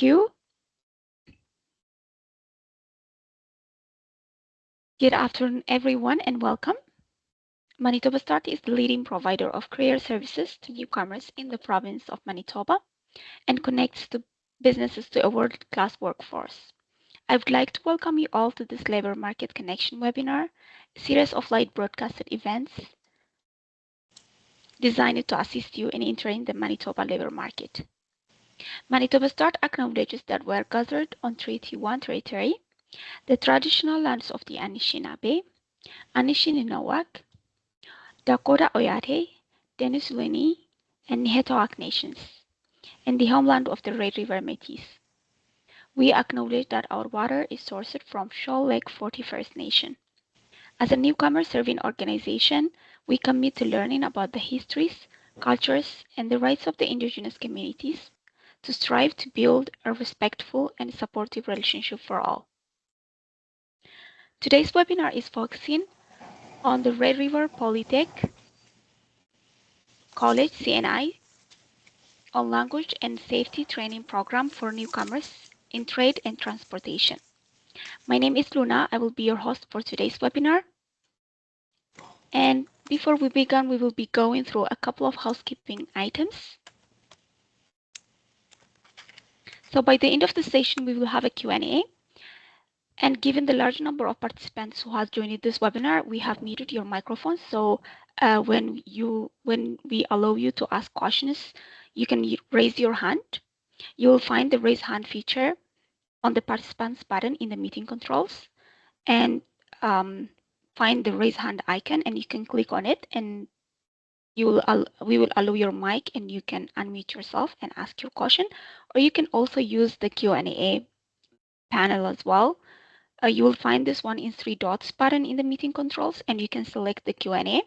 you. Good afternoon, everyone, and welcome. Manitoba Start is the leading provider of career services to newcomers in the province of Manitoba and connects the businesses to a world-class workforce. I would like to welcome you all to this Labor Market Connection webinar, a series of live broadcasted events designed to assist you in entering the Manitoba labor market. Manitoba Start acknowledges that we are gathered on Treaty 1 territory, the traditional lands of the Anishinaabe, Anishinaabe, Dakota Oyate, Denizulini, and Nihetoak nations, and the homeland of the Red River Métis. We acknowledge that our water is sourced from Shoal Lake 40 First Nation. As a newcomer serving organization, we commit to learning about the histories, cultures, and the rights of the indigenous communities to strive to build a respectful and supportive relationship for all. Today's webinar is focusing on the Red River Polytech College CNI on language and safety training program for newcomers in trade and transportation. My name is Luna. I will be your host for today's webinar. And before we begin, we will be going through a couple of housekeeping items. So by the end of the session, we will have a Q&A. And given the large number of participants who have joined this webinar, we have muted your microphone. So when we allow you to ask questions, you can raise your hand. You will find the raise hand feature on the participants button in the meeting controls, and find the raise hand icon, and you can click on it, and we will allow your mic, and you can unmute yourself and ask your question. Or you can also use the Q&A panel as well. You will find this one in 3 dots button in the meeting controls, and you can select the Q&A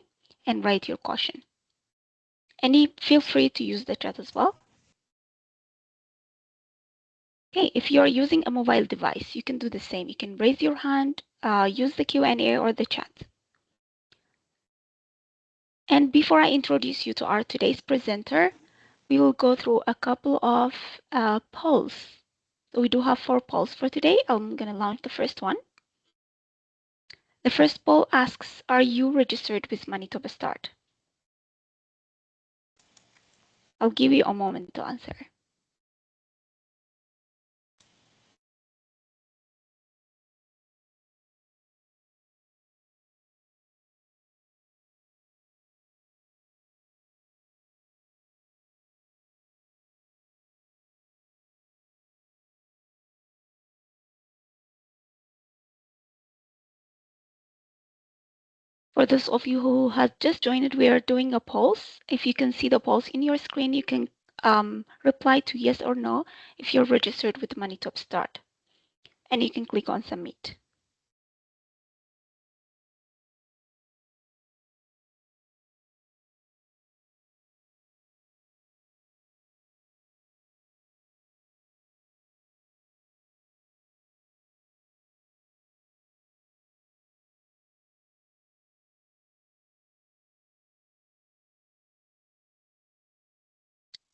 and write your question. And feel free to use the chat as well. Okay, if you're using a mobile device, you can do the same. You can raise your hand, use the Q&A or the chat. And before I introduce you to our today's presenter, we will go through a couple of polls. So we do have 4 polls for today. I'm going to launch the first one. The first poll asks, are you registered with Manitoba Start? I'll give you a moment to answer. For those of you who have just joined, we are doing a polls. If you can see the polls in your screen, you can reply to yes or no if you're registered with Manitoba Start. And you can click on submit.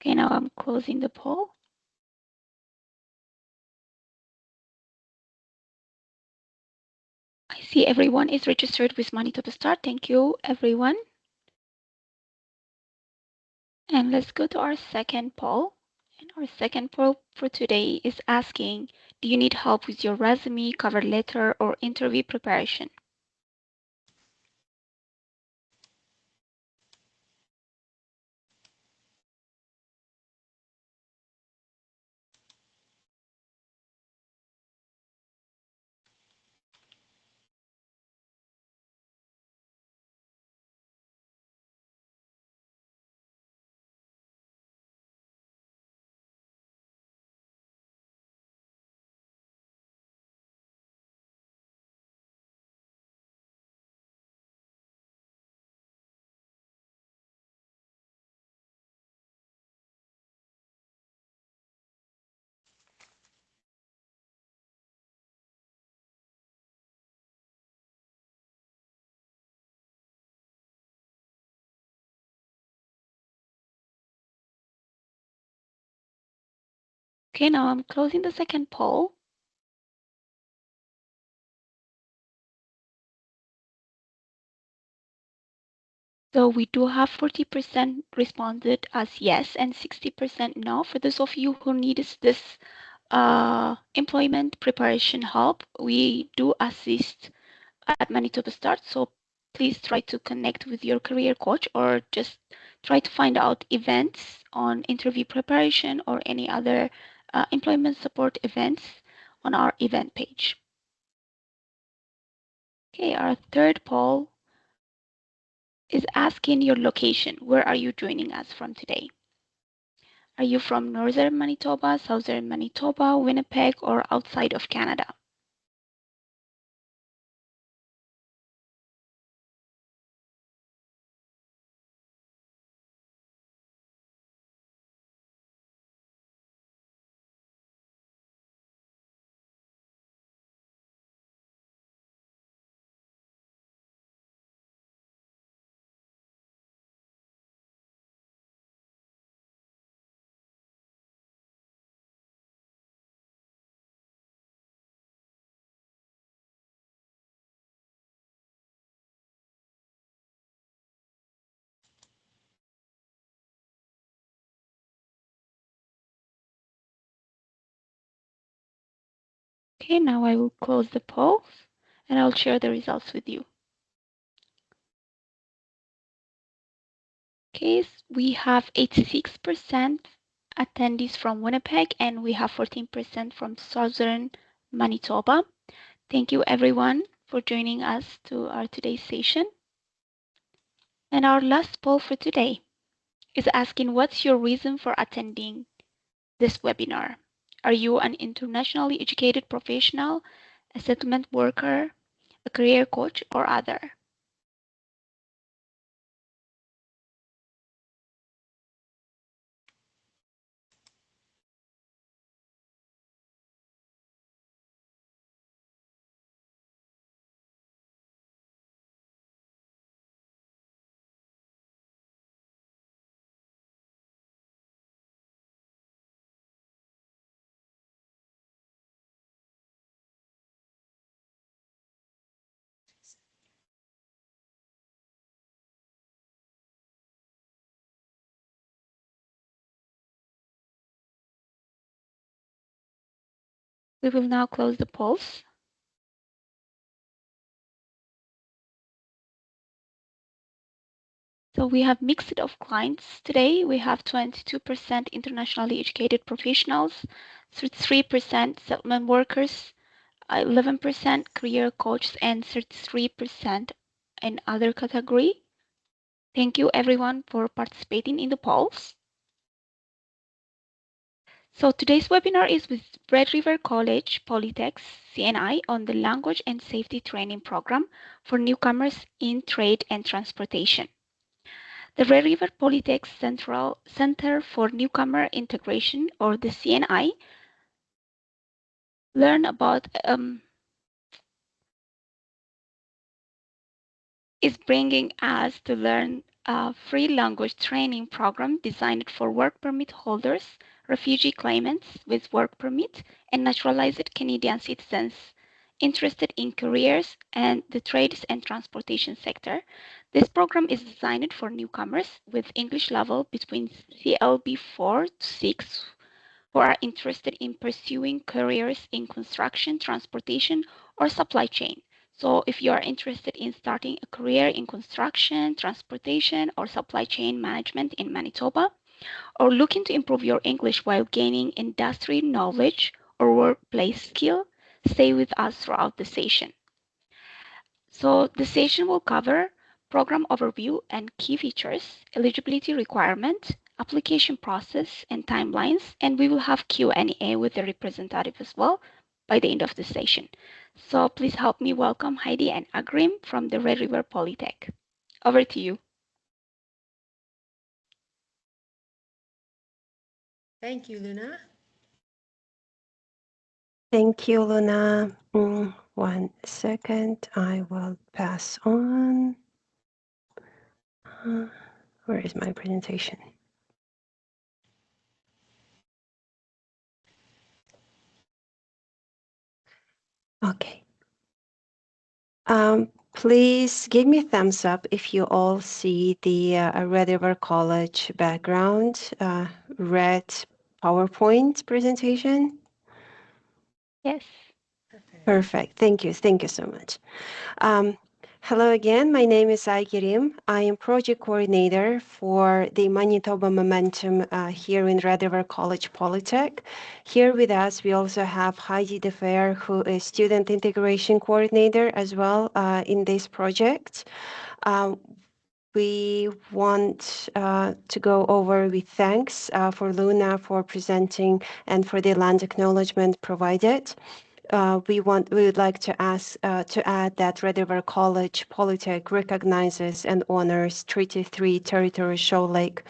Okay, now I'm closing the poll. I see everyone is registered with Manitoba Start. Thank you, everyone. And let's go to our second poll. And our second poll for today is asking, do you need help with your resume, cover letter, or interview preparation? Okay, now I'm closing the second poll. So we do have 40% responded as yes and 60% no. For those of you who need this employment preparation help, we do assist at Manitoba Start. So please try to connect with your career coach or just try to find out events on interview preparation or any other employment support events on our event page. Okay, our third poll is asking your location. Where are you joining us from today? Are you from northern Manitoba, southern Manitoba, Winnipeg, or outside of Canada? Okay, now I will close the poll and I'll share the results with you. Okay, we have 86% attendees from Winnipeg and we have 14% from southern Manitoba. Thank you everyone for joining us to our today's session. And our last poll for today is asking what's your reason for attending this webinar? Are you an internationally educated professional, a settlement worker, a career coach, or other? We will now close the polls. So we have mixed of clients today. We have 22% internationally educated professionals, 3% settlement workers, 11% career coaches, and 33% in other category. Thank you everyone for participating in the polls. So today's webinar is with Red River College Polytech's CNI on the Language and Safety Training Program for Newcomers in Trade and Transportation. The Red River Polytech Central Center for Newcomer Integration, or the CNI, learn about is bringing us to learn a free language training program designed for work permit holders, refugee claimants with work permit, and naturalized Canadian citizens interested in careers and the trades and transportation sector. This program is designed for newcomers with English level between CLB 4 to 6 who are interested in pursuing careers in construction, transportation, or supply chain. So if you are interested in starting a career in construction, transportation, or supply chain management in Manitoba, or looking to improve your English while gaining industry knowledge or workplace skill, stay with us throughout the session. So the session will cover program overview and key features, eligibility requirement, application process and timelines, and we will have Q&A with the representative as well by the end of the session. So please help me welcome Heidi and Agrim from the Red River Polytech. Over to you. Thank you, Luna. Thank you, Luna. 1 second, I will pass on. Where is my presentation? Okay. Please give me a thumbs up if you all see the Red River College background, red PowerPoint presentation. Yes. Perfect. Thank you. Thank you so much. Hello again. My name is Aigirim. I am project coordinator for the Manitoba Momentum here in Red River College Polytech. Here with us, we also have Heidi DeFair, who is student integration coordinator as well in this project. We want to go over with thanks for Luna for presenting and for the land acknowledgement provided. We would like to add that Red River College Polytech recognizes and honors Treaty 3 Territory Shoal Lake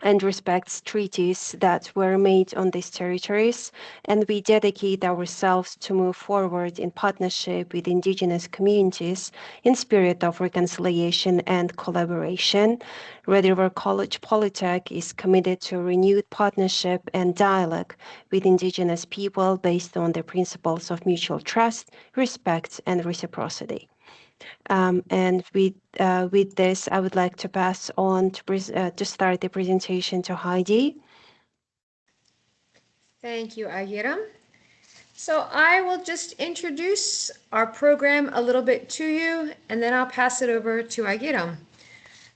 and respects treaties that were made on these territories, and we dedicate ourselves to move forward in partnership with Indigenous communities in spirit of reconciliation and collaboration. Red River College Polytech is committed to renewed partnership and dialogue with Indigenous people based on the principles of mutual trust, respect, and reciprocity. And with this, I would like to pass on to start the presentation to Heidi. Thank you, Ayiram. So I will just introduce our program a little bit to you, and then I'll pass it over to Ayiram.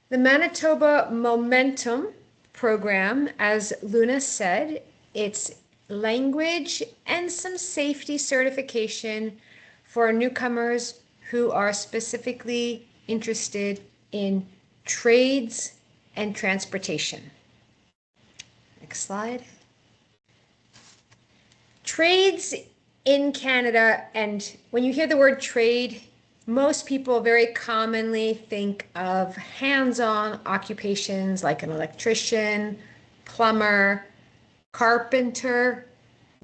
The Manitoba Momentum program, as Luna said, it's language and some safety certification for newcomers who are specifically interested in trades and transportation. Next slide. Trades in Canada, and when you hear the word trade, most people very commonly think of hands-on occupations like an electrician, plumber, carpenter,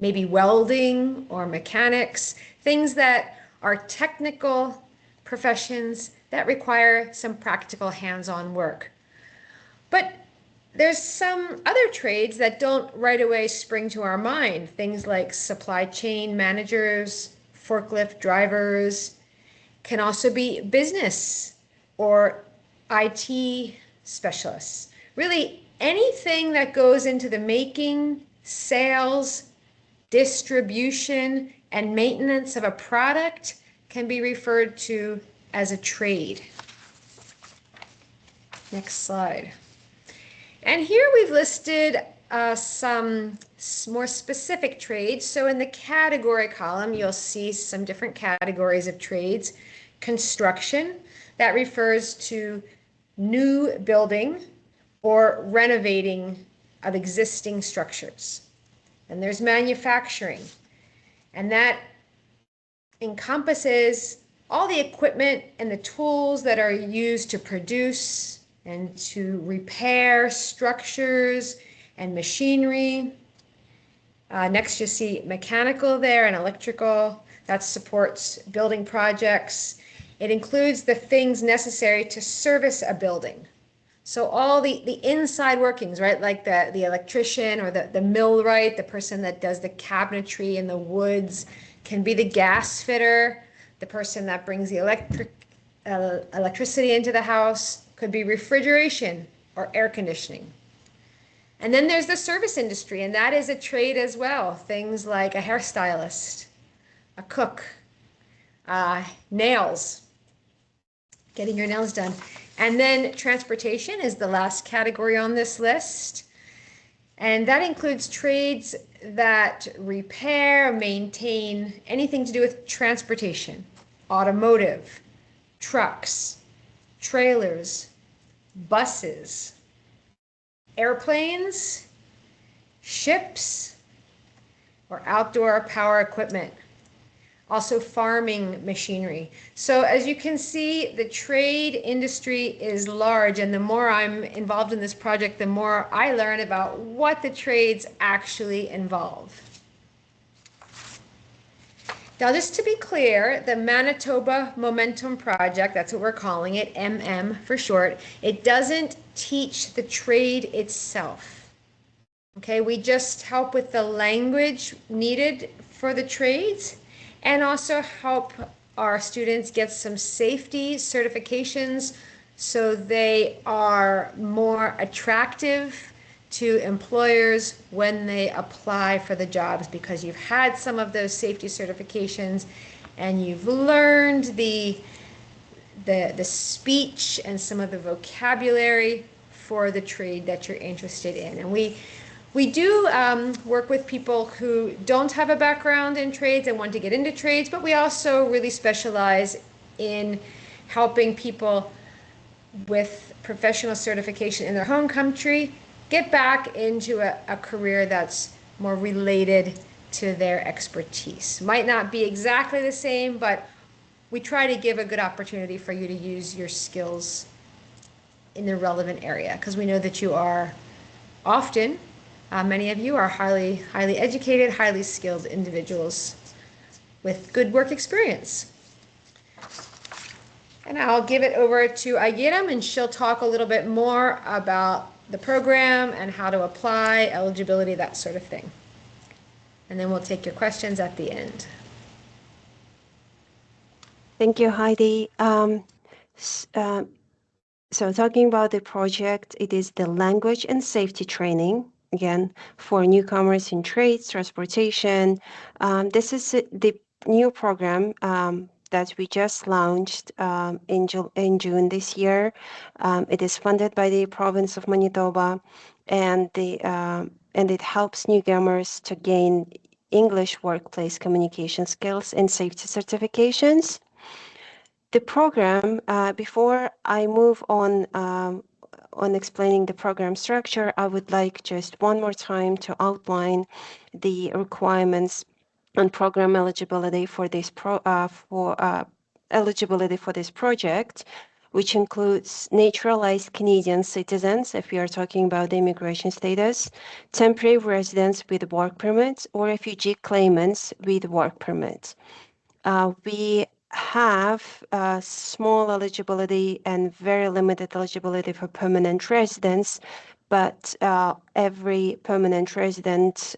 maybe welding or mechanics, things that are technical professions that require some practical hands-on work. But there's some other trades that don't right away spring to our mind, things like supply chain managers, forklift drivers, can also be business or IT specialists. Really, anything that goes into the making, sales, distribution, and maintenance of a product can be referred to as a trade. Next slide. And here we've listed some more specific trades. So in the category column, you'll see some different categories of trades. Construction, that refers to new building or renovating of existing structures. And there's manufacturing, and that encompasses all the equipment and the tools that are used to produce and to repair structures and machinery. Next, you see mechanical there and electrical. That supports building projects. It includes the things necessary to service a building. So all the inside workings, right? Like the electrician or the millwright, the person that does the cabinetry and the woods, can be the gas fitter, the person that brings the electricity into the house, could be refrigeration or air conditioning. And then there's the service industry, and that is a trade as well. Things like a hairstylist, a cook, nails, getting your nails done. And then transportation is the last category on this list. And that includes trades that repair, maintain, anything to do with transportation, automotive, trucks, trailers, buses, airplanes, ships, or outdoor power equipment. Also farming machinery. So as you can see, the trade industry is large, and the more I'm involved in this project, the more I learn about what the trades actually involve. Now, just to be clear, the Manitoba Momentum Project, that's what we're calling it, MM for short, it doesn't teach the trade itself. Okay, we just help with the language needed for the trades, and also help our students get some safety certifications so they are more attractive to employers when they apply for the jobs, because you've had some of those safety certifications and you've learned the speech and some of the vocabulary for the trade that you're interested in. And we do work with people who don't have a background in trades and want to get into trades, but we also really specialize in helping people with professional certification in their home country get back into a career that's more related to their expertise. Might not be exactly the same, but we try to give a good opportunity for you to use your skills in the relevant area, because we know that you are often, many of you are highly educated, highly skilled individuals with good work experience. And I'll give it over to Ayiram, and she'll talk a little bit more about the program and how to apply, eligibility, that sort of thing. And then we'll take your questions at the end. Thank you, Heidi. So talking about the project, it is the language and safety training, again, for newcomers in trades, transportation. This is the new program that we just launched in June this year. It is funded by the province of Manitoba, and it helps newcomers to gain English workplace communication skills and safety certifications. The program, before I move on explaining the program structure, I would like just one more time to outline the requirements on program eligibility for this eligibility for this project, which includes naturalized Canadian citizens, if we are talking about the immigration status, temporary residents with work permits, or refugee claimants with work permits. We have small eligibility and very limited eligibility for permanent residents, but every permanent resident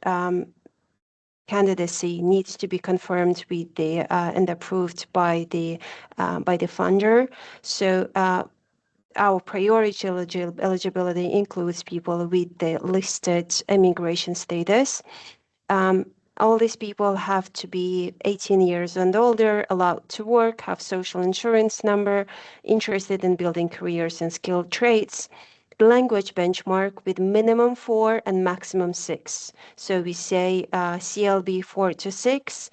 candidacy needs to be confirmed with the and approved by the funder. So our priority eligibility includes people with the listed immigration status. All these people have to be 18 years and older, allowed to work, have social insurance number, interested in building careers in skilled trades, language benchmark with minimum 4 and maximum 6. So we say CLB 4 to 6.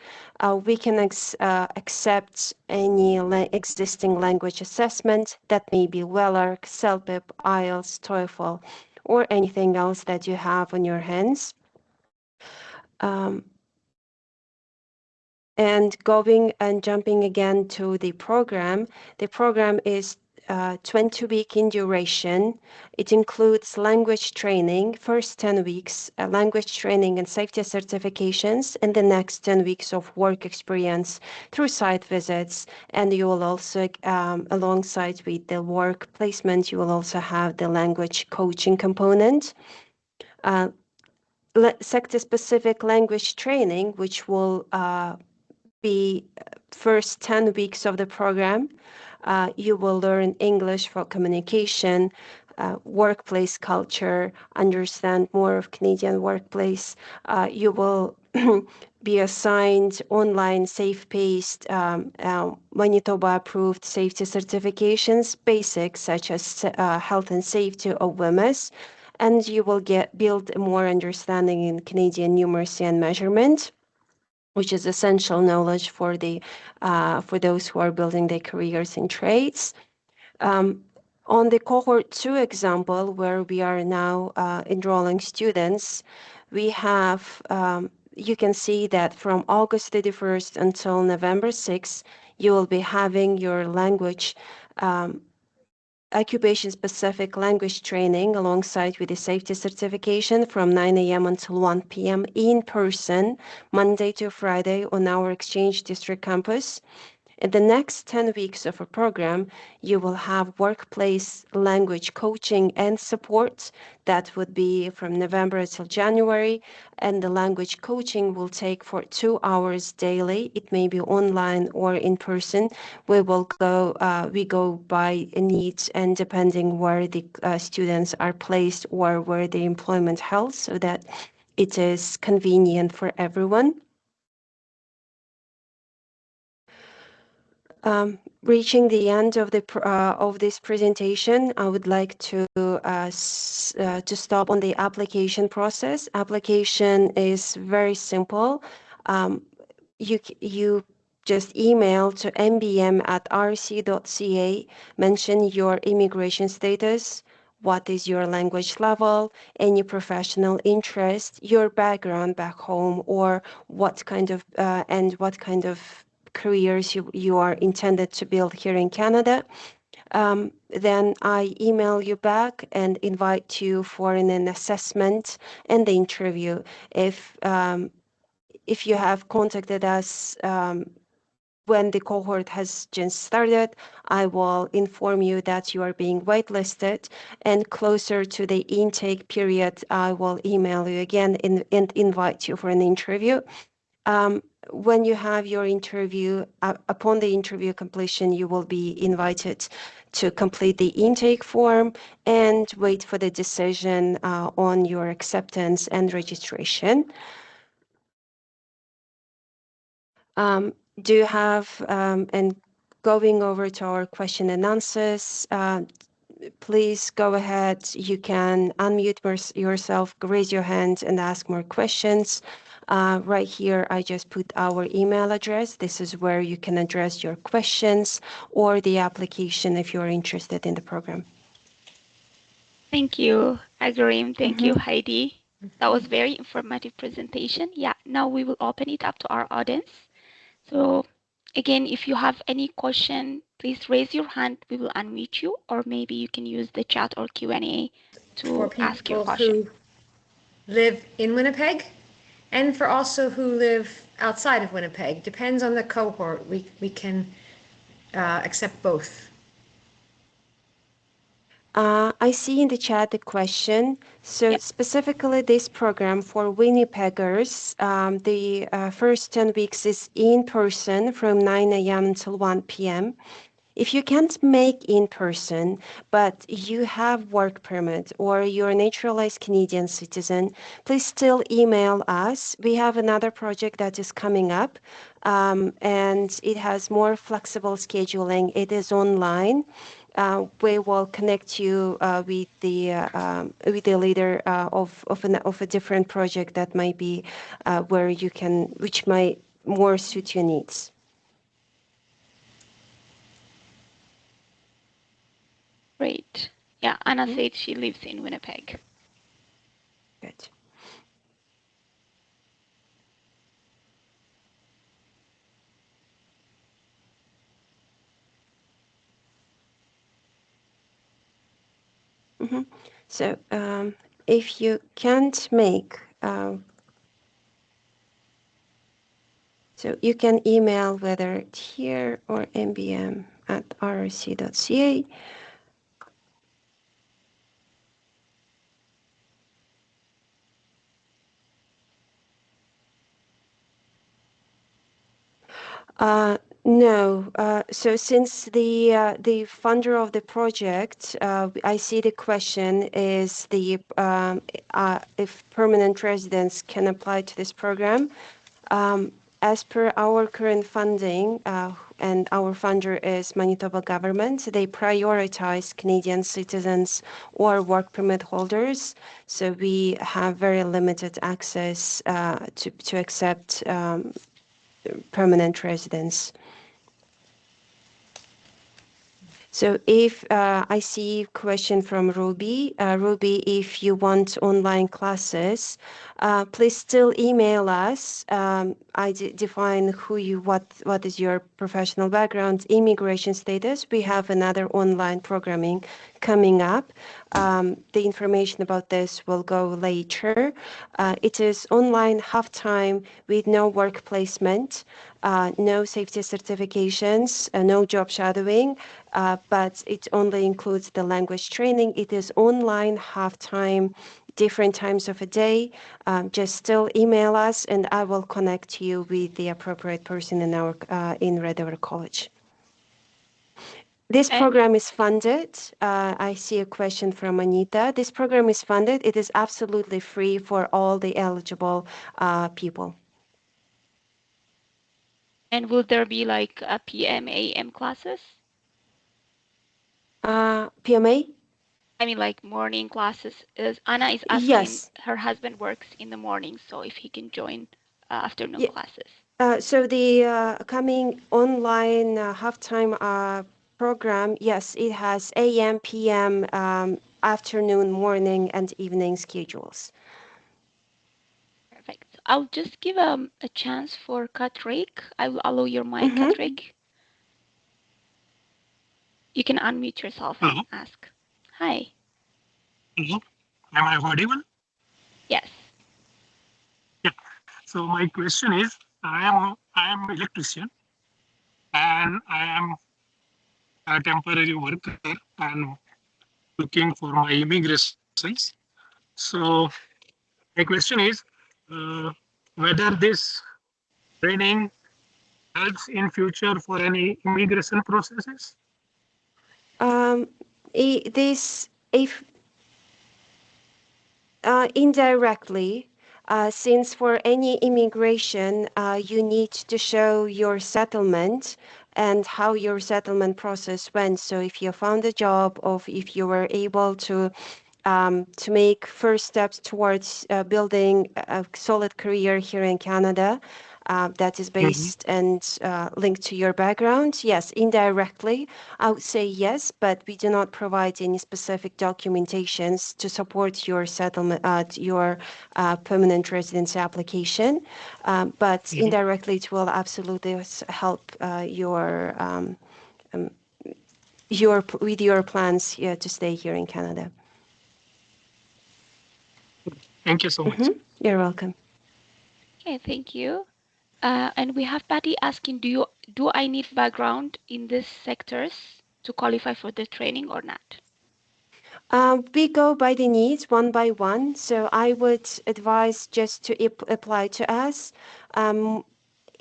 We can accept any existing language assessment that may be WELARC, CELPIP, IELTS, TOEFL, or anything else that you have on your hands. And going and jumping again to the program is 20-week in duration. It includes language training, first 10 weeks, language training and safety certifications, and the next 10 weeks of work experience through site visits. And you will also, alongside with the work placement, you will also have the language coaching component. Sector-specific language training, which will be first 10 weeks of the program. You will learn English for communication, workplace culture, understand more of Canadian workplace. You will be assigned online safe-paced Manitoba-approved safety certifications, basics such as health and safety or WMS, and you will build more understanding in Canadian numeracy and measurement, which is essential knowledge for those who are building their careers in trades. On the cohort 2 example, where we are now enrolling students, we have, you can see that from August 31st until November 6th, you will be having your language occupation-specific language training alongside with the safety certification from 9 a.m. until 1 p.m. in person, Monday to Friday on our Exchange District campus. In the next 10 weeks of a program, you will have workplace language coaching and support. That would be from November till January, and the language coaching will take for 2 hours daily. It may be online or in person. We go by needs and depending where the students are placed or where the employment held, so that it is convenient for everyone. Reaching the end of this presentation, I would like to stop on the application process. Application is very simple. You just email to mbm@rrc.ca, mention your immigration status, what is your language level, any professional interest, your background back home, or what kind of careers you are intended to build here in Canada. Then I email you back and invite you for an assessment and the interview. If you have contacted us when the cohort has just started, I will inform you that you are being waitlisted, and closer to the intake period, I will email you again and invite you for an interview. When you have your interview, upon the interview completion, you will be invited to complete the intake form and wait for the decision on your acceptance and registration. Do you have, and going over to our question and answers, please go ahead. You can unmute yourself, raise your hand, and ask more questions. Right here, I just put our email address. This is where you can address your questions or the application if you're interested in the program. Thank you, Agrim. Thank you, Heidi. That was very informative presentation. Yeah, now we will open it up to our audience. So again, if you have any question, please raise your hand. We will unmute you, or maybe you can use the chat or Q&A to ask your question. Who live in Winnipeg and for also who live outside of Winnipeg. Depends on the cohort. We can accept both. I see in the chat the question. So specifically this program for Winnipeggers, the first 10 weeks is in person from 9 a.m. until 1 p.m. If you can't make in person, but you have work permit or you're a naturalized Canadian citizen, please still email us. We have another project that is coming up, and it has more flexible scheduling. It is online. We will connect you with the leader of a different project that might be which might more suit your needs. Great. Yeah, Anna said she lives in Winnipeg. Good. So if you can't make, so you can email whether it's here or mbm@rrc.ca. No. So since the funder of the project, I see the question is if permanent residents can apply to this program. As per our current funding, and our funder is Manitoba government, they prioritize Canadian citizens or work permit holders. So we have very limited access to accept permanent residents. So if I see question from Ruby, if you want online classes, please still email us. I define what is your professional background, immigration status. We have another online programming coming up. The information about this will go later. It is online half-time with no work placement, no safety certifications, no job shadowing, but it only includes the language training. It is online half-time, different times of a day. Just still email us and I will connect you with the appropriate person in our in Red River College. This program is funded. I see a question from Anita. This program is funded. It is absolutely free for all the eligible people. And will there be like a PM, AM classes? PMA? I mean, like morning classes. Anna is asking, Yes. her husband works in the morning, so if he can join afternoon Yeah. classes. So the coming online halftime program, yes, it has AM, PM, afternoon, morning, and evening schedules. Perfect. I'll just give a chance for Katrik. I will allow your mic, Katrik. You can unmute yourself and ask. Hi. Hello. Am I audible? Yes. Yeah. So my question is, I am electrician and I am a temporary worker and looking for my immigrations. So my question is whether this training helps in future for any immigration processes. If indirectly, since for any immigration, you need to show your settlement and how your settlement process went. So if you found a job or if you were able to make first steps towards building a solid career here in Canada, that is based and linked to your background. Yes, indirectly, I would say yes, but we do not provide any specific documentations to support your settlement, your permanent residence application. But indirectly, it will absolutely help with your plans to stay here in Canada. Thank you so much. You're welcome. Okay, thank you. And we have Patty asking, do I need background in these sectors to qualify for the training or not? We go by the needs one by one. So I would advise just to apply to us.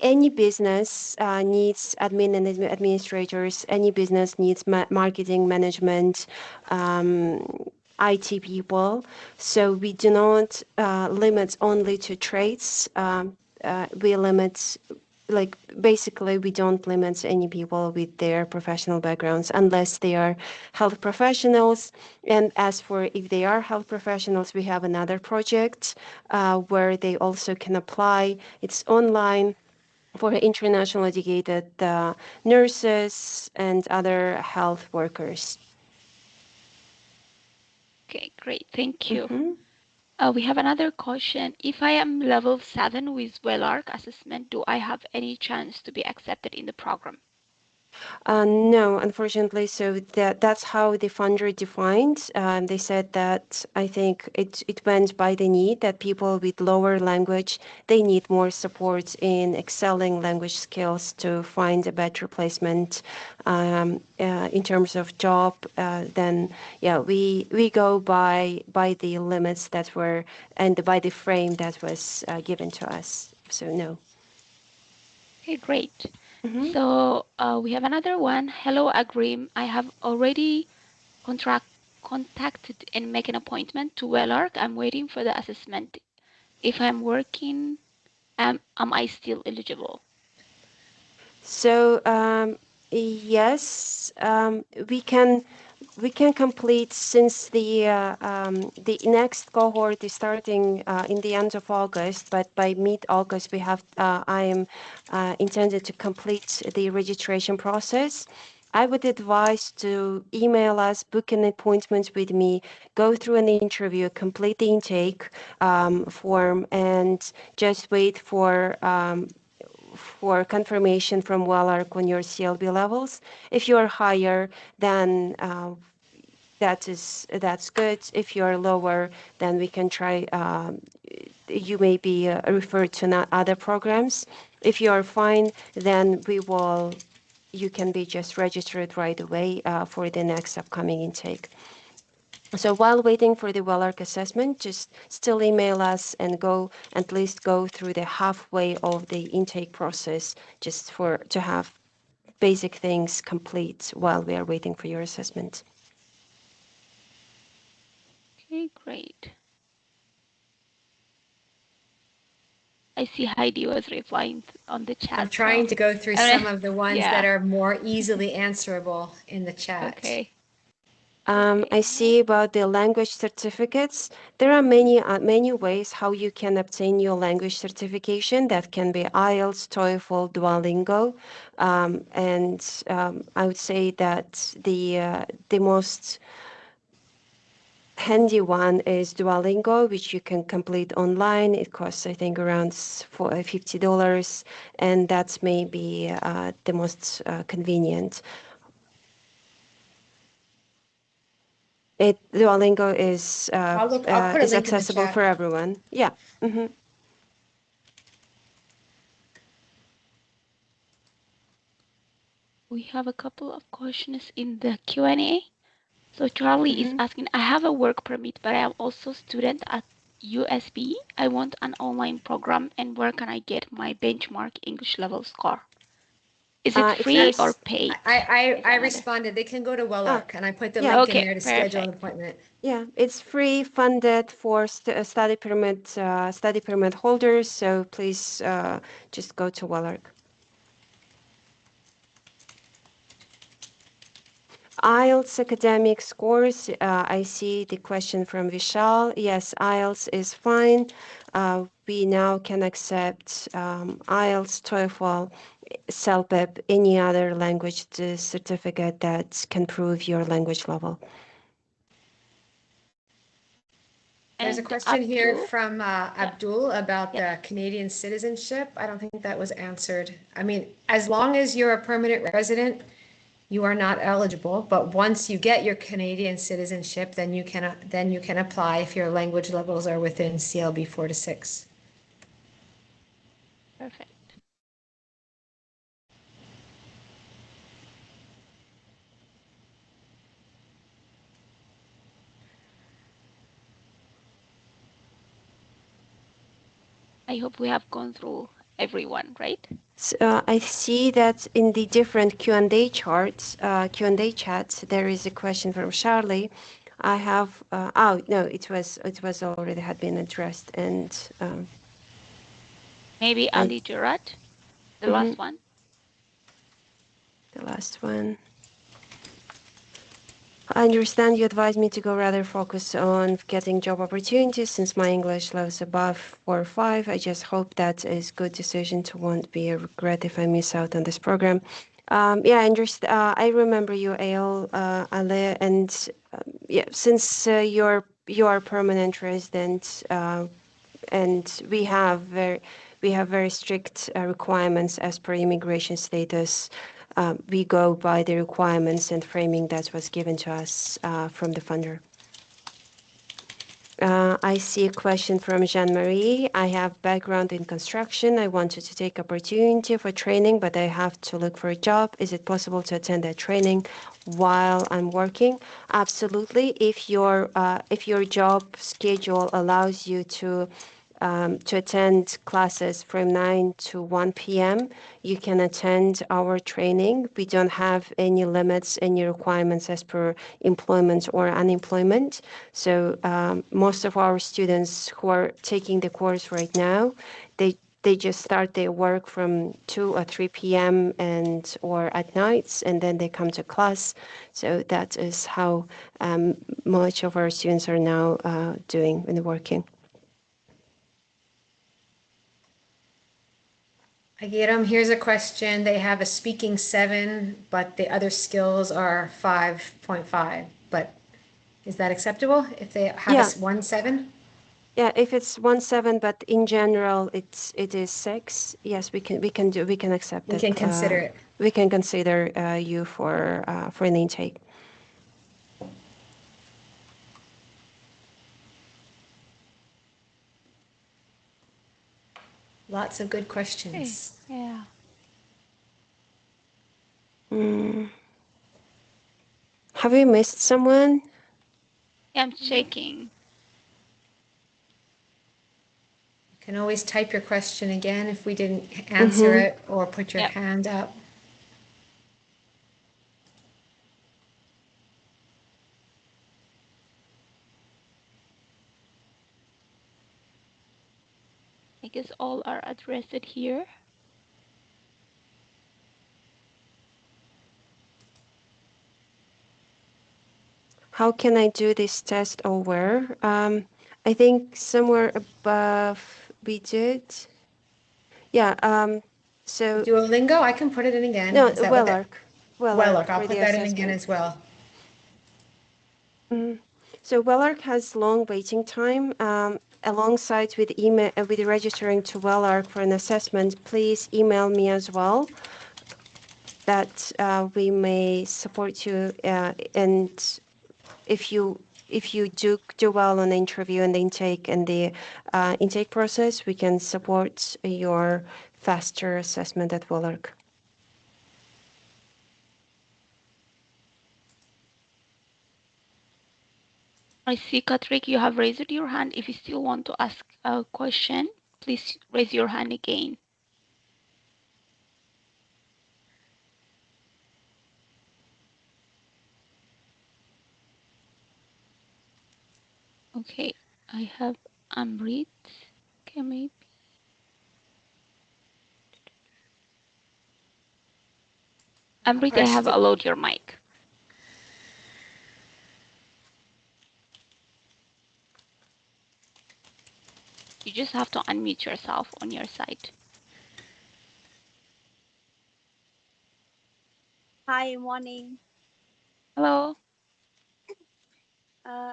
Any business needs admin and administrators. Any business needs marketing management, IT people. So we do not limit only to trades. We limit, like, basically we don't limit any people with their professional backgrounds unless they are health professionals. And as for if they are health professionals, we have another project where they also can apply. It's online for international educated nurses and other health workers. Okay, great. Thank you. We have another question. If I am level 7 with WellArc assessment, do I have any chance to be accepted in the program? No, unfortunately. So that's how the funder defined. They said that I think it went by the need that people with lower language, they need more support in excelling language skills to find a better placement in terms of job. Then yeah, we go by the limits that were and by the frame that was given to us. So no. Okay, great. So we have another one. Hello, Agrim. I have already contacted and make an appointment to WellArc. I'm waiting for the assessment. If I'm working, am I still eligible? So yes, we can complete since the next cohort is starting in the end of August, but by mid-August we have I am intended to complete the registration process. I would advise to email us, book an appointment with me, go through an interview, complete the intake form, and just wait for confirmation from WellArc on your CLB levels. If you are higher, then that's good. If you're lower, then we can try. You may be referred to other programs. If you are fine, then you can be just registered right away for the next upcoming intake. So while waiting for the WellArc assessment, just still email us and at least go through the halfway of the intake process, just to have basic things complete while we are waiting for your assessment. Okay, great. I see Heidi was replying on the chat. I'm trying to go through some of the ones yeah. that are more easily answerable in the chat. Okay. I see about the language certificates. There are many ways how you can obtain your language certification. That can be IELTS, TOEFL, Duolingo, and I would say that the most handy one is Duolingo, which you can complete online. It costs, I think, around $50, and that's maybe the most convenient. Duolingo is I'll put a link accessible in the chat. for everyone. Yeah. Mm-hmm. We have a couple of questions in the Q&A. So Charlie is asking, I have a work permit, but I am also a student at USB. I want an online program, and where can I get my benchmark English level score? Is it free or paid? I responded. They can go to WellArc, and I put the link in there to schedule an appointment. Yeah, it's free, funded for study permit holders. So please just go to WellArc. IELTS academic scores. I see the question from Vishal. Yes, IELTS is fine. We now can accept IELTS, TOEFL, CELPIP, any other language certificate that can prove your language level. There's a question here from Abdul about the Canadian citizenship. I don't think that was answered. I mean, as long as you're a permanent resident, you are not eligible. But once you get your Canadian citizenship, then you can apply if your language levels are within CLB 4 to 6. Perfect. I hope we have gone through everyone, right? So, I see that in the different Q&A charts, Q&A chats, there is a question from Charlie. I have, oh no, it was already had been addressed, and maybe Ali Jurat, the last one. The last one. I understand you advised me to go rather focus on getting job opportunities since my English level is above 4 or 5. I just hope that is good decision to won't be a regret if I miss out on this program. Yeah, I understand. I remember you, Ale, and yeah, since you are permanent resident, and we have very strict requirements as per immigration status. We go by the requirements and framing that was given to us from the funder. I see a question from Jean-Marie. I have background in construction. I wanted to take opportunity for training, but I have to look for a job. Is it possible to attend that training while I'm working? Absolutely. If your job schedule allows you to attend classes from 9 to 1 p.m. You can attend our training. We don't have any limits, any requirements as per employment or unemployment. So most of our students who are taking the course right now, they just start their work from 2 or 3 p.m. or at nights, and then they come to class. So that is how much of our students are now doing and working. Agiram, here's a question. They have a speaking 7, but the other skills are 5.5. But is that acceptable if they have a 1.7? Yeah, if it's 1.7, but in general it is 6. Yes, we can accept it. We can consider it. We can consider you for an intake. Lots of good Okay. questions. Yeah. Have we missed someone? I'm checking. You can always type your question again if we didn't answer it, or put your Yep. hand up. I guess all are addressed here. How can I do this test over? I think somewhere above we did. Yeah. So Duolingo, I can put it in again. no, Is that what that? Wellark I'll for put the that in again assessment. as well. So Wellark has long waiting time. Alongside with email with registering to Wellark for an assessment, please email me as well. That we may support you, and if you do well on the interview and the intake process, we can support your faster assessment at Wellark. I see, Katrik, you have raised your hand. If you still want to ask a question, please raise your hand again. Okay, I have Amrit. Okay, maybe. Amrit, I have allowed your mic. You just have to unmute yourself on your side. Hi, morning. Hello.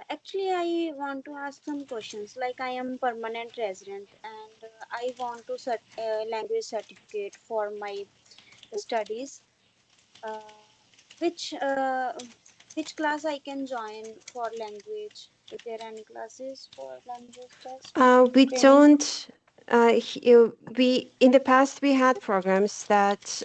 Actually, I want to ask some questions. Like, I am permanent resident and I want to language certificate for my studies. Uh, which class I can join for language? Is there any classes for language test We training? don't. We in the past we had programs that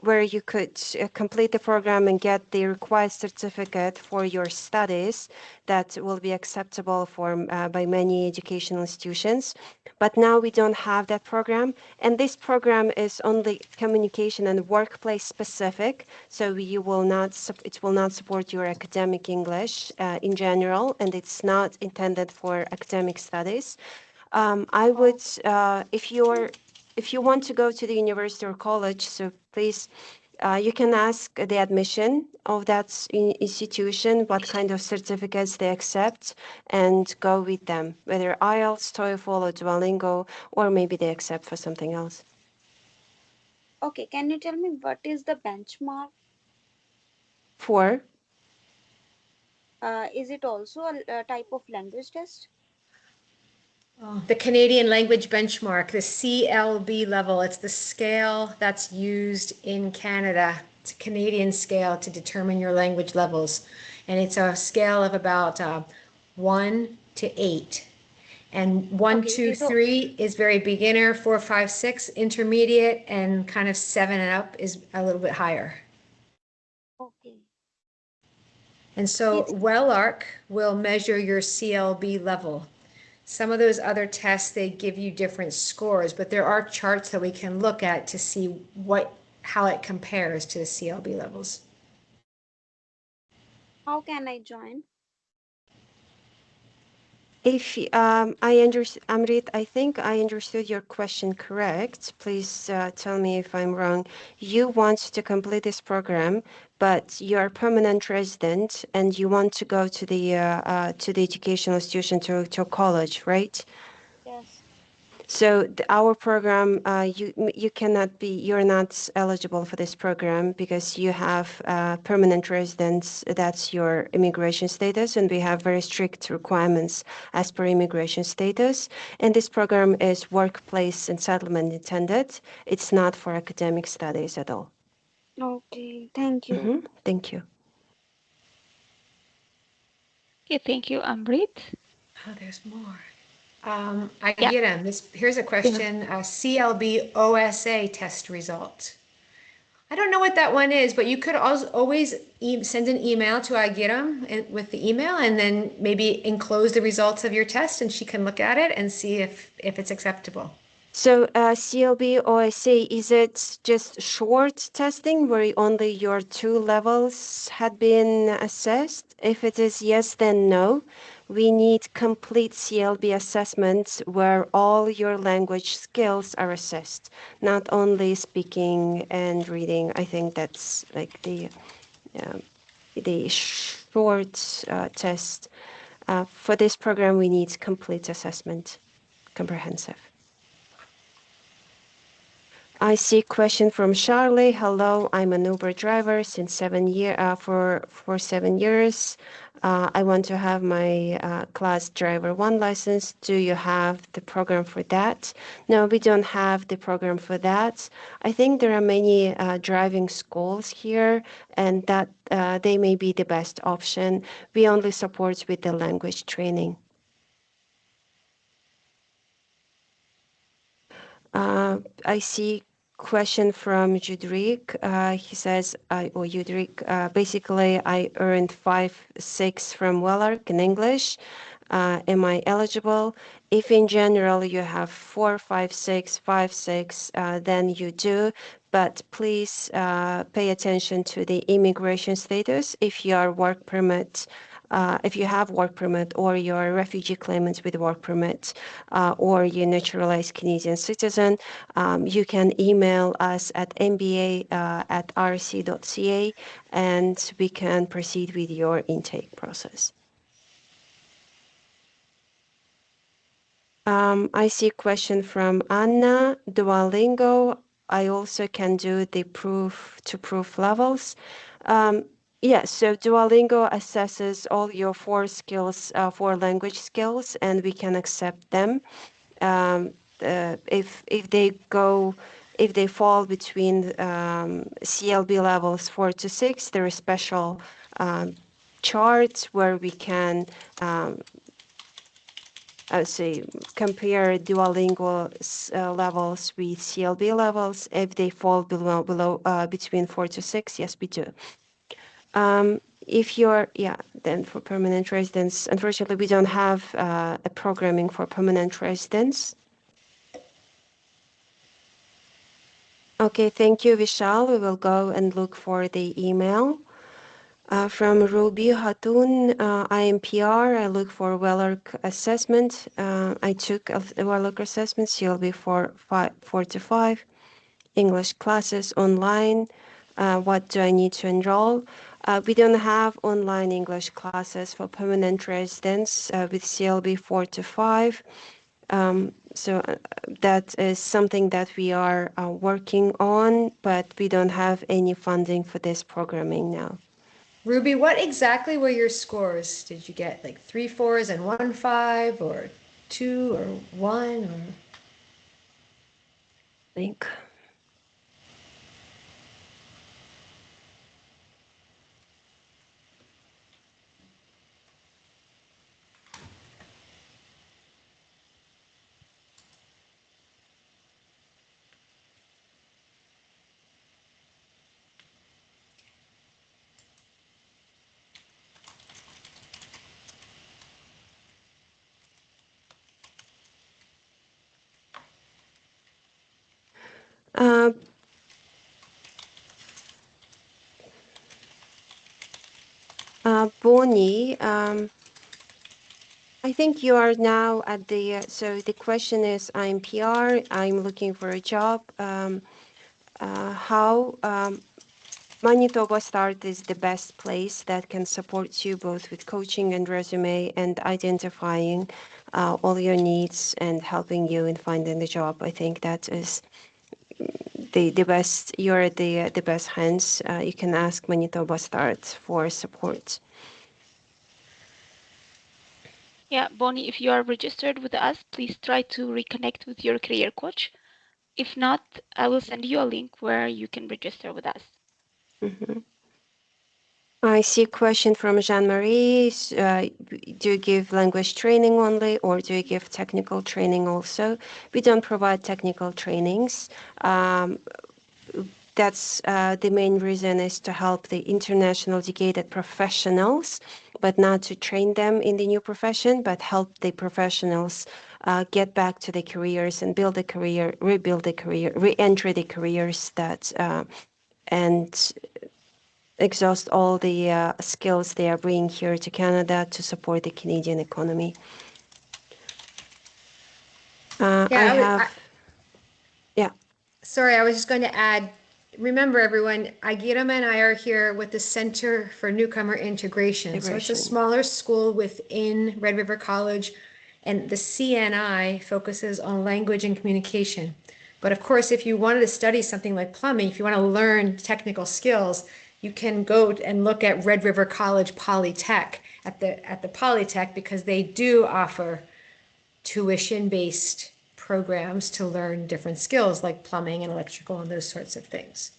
where you could complete the program and get the required certificate for your studies that will be acceptable for by many educational institutions. But now we don't have that program, and this program is only communication and workplace specific. So you will not it will not support your academic English in general, and it's not intended for academic studies. I would, if you want to go to the university or college, so please, you can ask the admission of that institution what kind of certificates they accept and go with them, whether IELTS, TOEFL, or Duolingo, or maybe they accept for something else. Okay, can you tell me what is the benchmark? For Is it also a type of language test? The Canadian language benchmark, the CLB level, it's the scale that's used in Canada. It's a Canadian scale to determine your language levels. And it's a scale of about 1 to 8. And 1, Okay, 2, 3 is very beginner, 4, 5, 6 intermediate, and kind of 7 and up is a little bit higher. Okay. And so Wellark will measure your CLB level. Some of those other tests, they give you different scores, but there are charts that we can look at to see how it compares to the CLB levels. How can I join? if Amrit, I think I understood your question correct. Please tell me if I'm wrong. You want to complete this program, but you're a permanent resident and you want to go to the educational institution to college, right? Yes. So our program, you cannot be, you're not eligible for this program because you have permanent residence. That's your immigration status, and we have very strict requirements as per immigration status. And this program is workplace and settlement intended. It's not for academic studies at all. Okay, thank you. Thank you. Okay, thank you, Amrit. Oh, there's more. I Yeah. get them. Here's a question, CLB OSA test result. I don't know what that one is, but you could always send an email to I get them with the email, and then maybe enclose the results of your test, and she can look at it and see if it's acceptable. So CLB OSA, is it just short testing where only your 2 levels had been assessed? If it is yes, then no. We need complete CLB assessments where all your language skills are assessed, not only speaking and reading. I think that's like the short test. For this program, we need complete assessment, comprehensive. I see question from Charlie. Hello, I'm an Uber driver since 7 years. I want to have my class driver 1 license. Do you have the program for that? No, we don't have the program for that. I think there are many driving schools here, and that they may be the best option. We only support with the language training. I see question from Judrik. He says, Judrik, basically I earned 5.6 from WELARC in English. Am I eligible? If in general you have 4, 5, 6, 5, 6, then you do. But please pay attention to the immigration status. If you are work permit, if you have work permit, or you're a refugee claimant with work permit, or you're naturalized Canadian citizen, you can email us at mba@rrc.ca, and we can proceed with your intake process. I see a question from Anna. Duolingo, I also can do the proof to proof levels. Yes, so Duolingo assesses all your 4 skills, 4 language skills, and we can accept them. If they fall between CLB levels 4 to 6, there are special charts where we can say compare Duolingo levels with CLB levels. If they fall below between 4 to 6, yes, we do. If you're, then for permanent residence, unfortunately, we don't have a programming for permanent residence. Okay, thank you, Vishal. We will go and look for the email. From Ruby Hatun, I am PR. I look for WELARC assessment. I took a WELARC assessment, CLB 4 to 5, English classes online. What do I need to enroll? We don't have online English classes for permanent residents with CLB 4 to 5. So that is something that we are working on, but we don't have any funding for this programming now. Ruby, what exactly were your scores? Did you get like 3 4s and 1 5, or 2 or 1, or? I think. Bonnie, I think you are now at the, so the question is, I'm PR, I'm looking for a job. How Manitoba Start is the best place that can support you both with coaching and resume and identifying all your needs and helping you in finding the job. I think that is the best, you're the best hands. You can ask Manitoba Start for support. Yeah, Bonnie, if you are registered with us, please try to reconnect with your career coach. If not, I will send you a link where you can register with us. Mm-hmm. I see a question from Jean-Marie. Do you give language training only, or do you give technical training also? We don't provide technical trainings. That's the main reason is to help the international educated professionals, but not to train them in the new profession, but help the professionals get back to their careers and build a career, rebuild the career, re-enter the careers that and exhaust all the skills they are bringing here to Canada to support the Canadian economy. Sorry, I was just going to add, remember everyone, Agiram and I are here with the Center for Newcomer Integration. So it's a smaller school within Red River College, and the CNI focuses on language and communication. But of course, if you wanted to study something like plumbing, if you want to learn technical skills, you can go and look at Red River College Polytech at the Polytech, because they do offer tuition-based programs to learn different skills like plumbing and electrical and those sorts of things.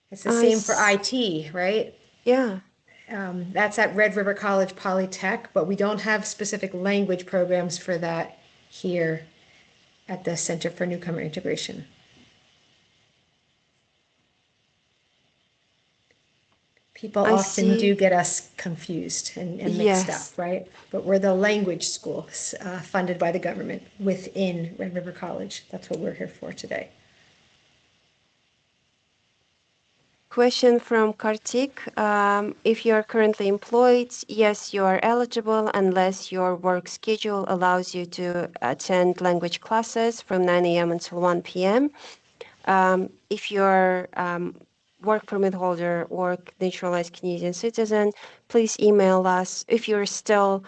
It's the same for IT, right? Yeah. That's at Red River College Polytech, but we don't have specific language programs for that here at the Center for Newcomer Integration. People often do get us confused and mixed up, right? But we're the language school funded by the government within Red River College. That's what we're here for today. Question from Kartik. If you are currently employed, yes, you are eligible unless your work schedule allows you to attend language classes from 9 a.m. until 1 p.m. If you're work permit holder or naturalized Canadian citizen, please email us. If you're still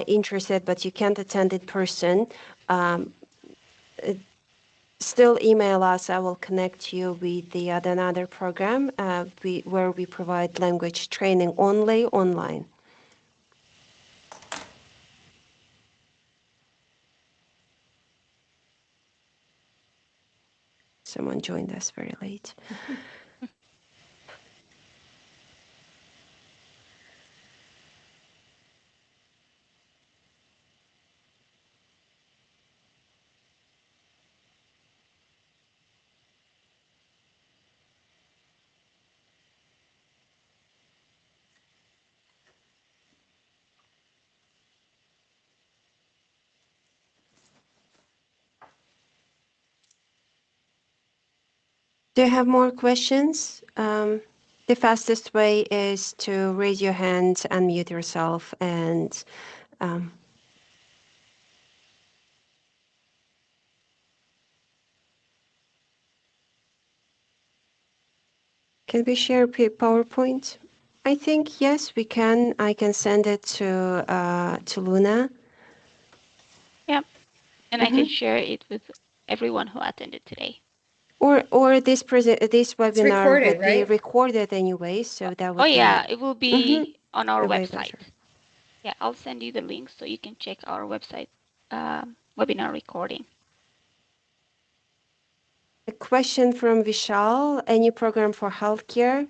interested but you can't attend in person, still email us. I will connect you with another program where we provide language training only online. Someone joined us very late. Do you have more questions? The fastest way is to raise your hand, unmute yourself, and can we share PowerPoint? I think yes, we can. I can send it to Luna. Yeah, and I can share it with everyone who attended today. Or this webinar recorded, would be right? recorded anyway, so that would be. Oh yeah, it will be on our website. Better. Yeah, I'll send you the link so you can check our website webinar recording. A question from Vishal. Any program for healthcare?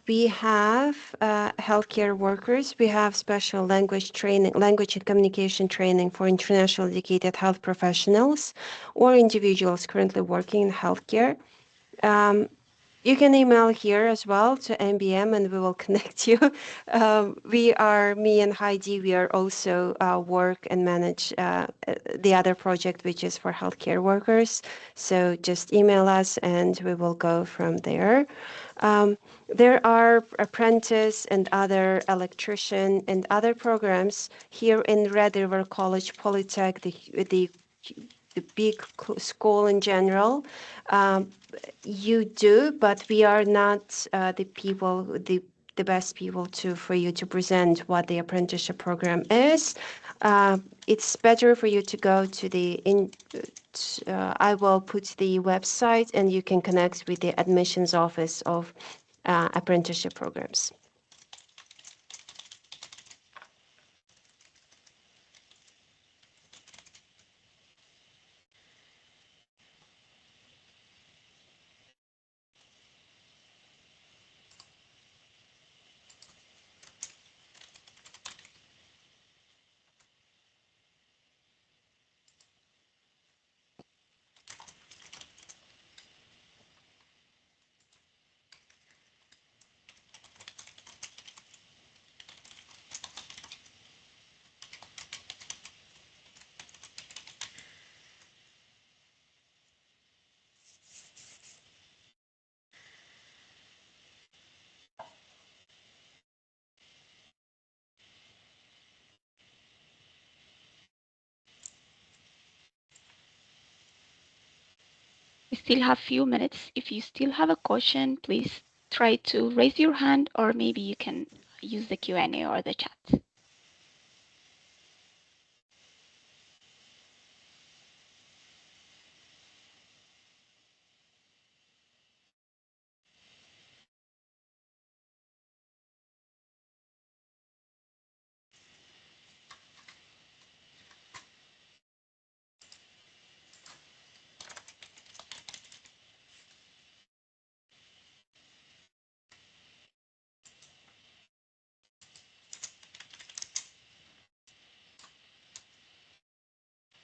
We have healthcare workers. We have special language training, language and communication training for international educated health professionals or individuals currently working in healthcare. You can email here as well to MBM and we will connect you. Me and Heidi, we are also work and manage the other project, which is for healthcare workers. So just email us and we will go from there. There are apprentice and other electrician and other programs here in Red River College Polytech, the big school in general. You do, but we are not the best people for you to present what the apprenticeship program is. It's better for you to go to I will put the website and you can connect with the admissions office of apprenticeship programs. We still have few minutes. If you still have a question, please try to raise your hand, or maybe you can use the Q&A or the chat.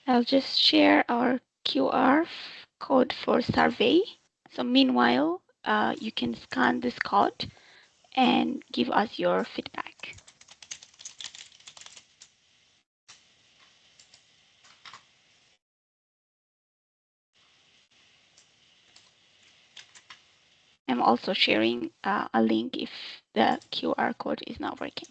I'll just share our QR code for survey. So meanwhile, you can scan this code and give us your feedback. I'm also sharing a link if the QR code is not working.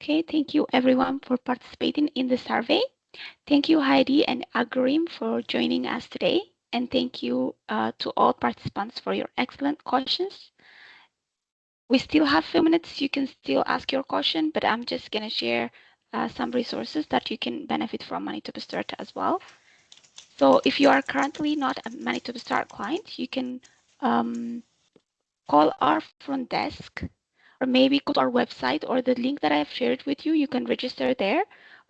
Okay, thank you everyone for participating in the survey. Thank you, Heidi and Agrim, for joining us today. And thank you to all participants for your excellent questions. We still have a few minutes. You can still ask your question, but I'm just going to share some resources that you can benefit from Manitoba Start as well. So if you are currently not a Manitoba Start client, you can call our front desk, or maybe go to our website or the link that I have shared with you. You can register there.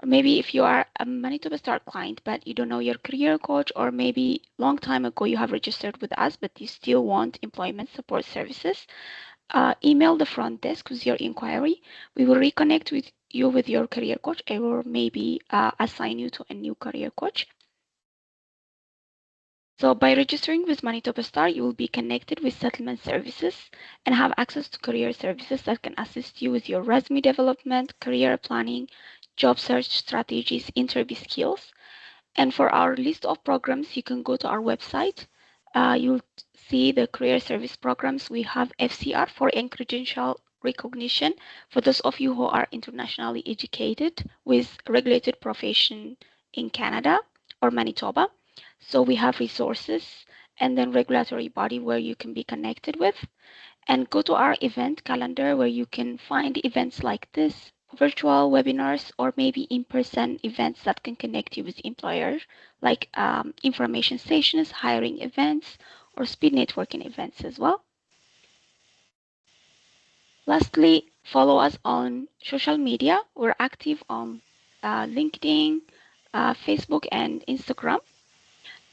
Or maybe if you are a Manitoba Start client, but you don't know your career coach, or maybe long time ago you have registered with us, but you still want employment support services, email the front desk with your inquiry. We will reconnect with you with your career coach, or maybe assign you to a new career coach. So by registering with Manitoba Star, you will be connected with settlement services and have access to career services that can assist you with your resume development, career planning, job search strategies, interview skills. And for our list of programs, you can go to our website. You'll see the career service programs. We have FCR for credential recognition for those of you who are internationally educated with regulated profession in Canada or Manitoba. So we have resources and then regulatory body where you can be connected with. And go to our event calendar where you can find events like this, virtual webinars, or maybe in-person events that can connect you with employers, like information sessions, hiring events, or speed networking events as well. Lastly, follow us on social media. We're active on LinkedIn, Facebook, and Instagram.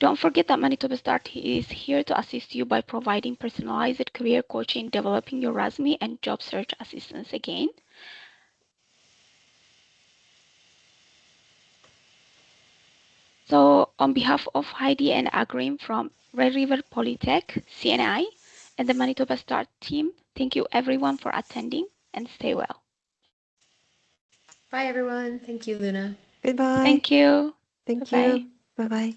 Don't forget that Manitoba Start is here to assist you by providing personalized career coaching, developing your resume, and job search assistance again. So on behalf of Heidi and Agrim from Red River Polytech, CNI, and the Manitoba Start team, thank you everyone for attending, and stay well. Bye, everyone. Thank you, Luna. Goodbye. Thank you. Thank Bye-bye. you. Bye-bye.